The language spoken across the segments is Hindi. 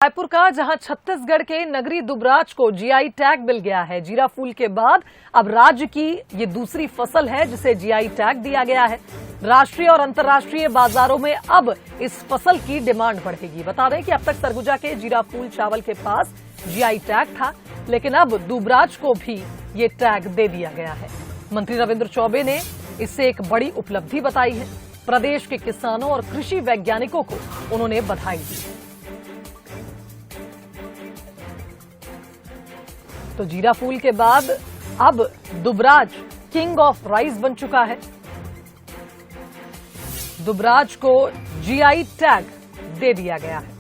रायपुर का जहां छत्तीसगढ़ के नगरी दुबराज को जीआई टैग मिल गया है। जीरा फूल के बाद अब राज्य की ये दूसरी फसल है जिसे जीआई टैग दिया गया है। राष्ट्रीय और अंतर्राष्ट्रीय बाजारों में अब इस फसल की डिमांड बढ़ेगी। बता दें कि अब तक सरगुजा के जीरा फूल चावल के पास जीआई टैग था, लेकिन अब दुबराज को भी ये टैग दे दिया गया है। मंत्री रविंद्र चौबे ने इससे एक बड़ी उपलब्धि बताई है। प्रदेश के किसानों और कृषि वैज्ञानिकों को उन्होंने बधाई दी। तो जीरा फूल के बाद अब दुबराज किंग ऑफ राइस बन चुका है। दुबराज को जीआई टैग दे दिया गया है।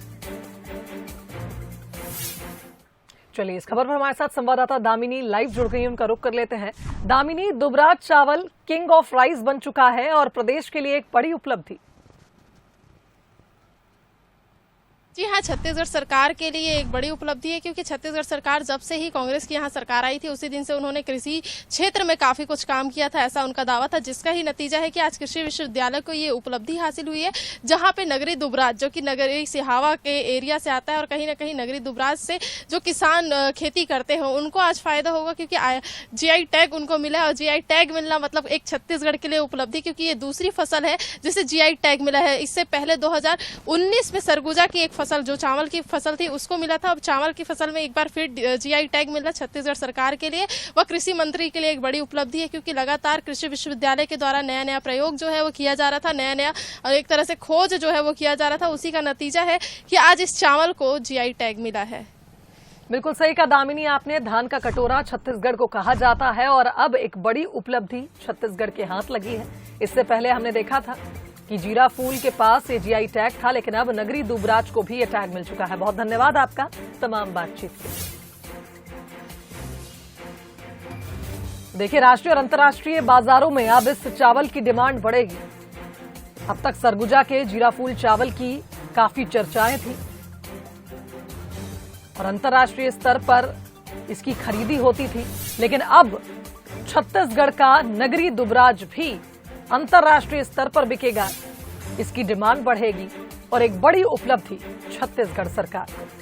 चलिए, इस खबर पर हमारे साथ संवाददाता दामिनी लाइव जुड़ गई, उनका रुख कर लेते हैं। दामिनी, दुबराज चावल किंग ऑफ राइस बन चुका है और प्रदेश के लिए एक बड़ी उपलब्धि। जी हाँ, छत्तीसगढ़ सरकार के लिए एक बड़ी उपलब्धि है, क्योंकि छत्तीसगढ़ सरकार जब से ही कांग्रेस की यहाँ सरकार आई थी उसी दिन से उन्होंने कृषि क्षेत्र में काफी कुछ काम किया था, ऐसा उनका दावा था, जिसका ही नतीजा है कि आज कृषि विश्वविद्यालय को ये उपलब्धि हासिल हुई है, जहाँ पे नगरी दुबराज, जो कि नगरी सिहावा के एरिया से आता है और कहीं ना कहीं नगरी दुबराज से जो किसान खेती करते हैं उनको आज फायदा होगा, क्योंकि जीआई टैग उनको मिला है। और जीआई टैग मिलना मतलब एक छत्तीसगढ़ के लिए उपलब्धि, क्योंकि ये दूसरी फसल है जिसे जीआई टैग मिला है। इससे पहले 2019 में सरगुजा की एक फसल जो चावल की फसल थी उसको मिला था। अब चावल की फसल में एक बार फिर जीआई टैग मिला छत्तीसगढ़ सरकार के लिए। वह कृषि मंत्री के लिए एक बड़ी उपलब्धि है, क्योंकि लगातार कृषि विश्वविद्यालय के द्वारा नया नया प्रयोग जो है वो किया जा रहा था, नया नया एक तरह से खोज जो है वो किया जा रहा था। उसी का नतीजा है कि आज इस चावल को जीआई टैग मिला है। बिल्कुल सही कहा दामिनी आपने, धान का कटोरा छत्तीसगढ़ को कहा जाता है और अब एक बड़ी उपलब्धि छत्तीसगढ़ के हाथ लगी है। इससे पहले हमने देखा था कि जीरा फूल के पास ये जीआई टैग था, लेकिन अब नगरी दुबराज को भी ये टैग मिल चुका है। बहुत धन्यवाद आपका तमाम बातचीत के लिए। देखिए, राष्ट्रीय और अंतर्राष्ट्रीय बाजारों में अब इस चावल की डिमांड बढ़ेगी। अब तक सरगुजा के जीरा फूल चावल की काफी चर्चाएं थी और अंतर्राष्ट्रीय स्तर पर इसकी खरीदी होती थी, लेकिन अब छत्तीसगढ़ का नगरी दुबराज भी अंतर्राष्ट्रीय स्तर पर बिकेगा। इसकी डिमांड बढ़ेगी और एक बड़ी उपलब्धि छत्तीसगढ़ सरकार को।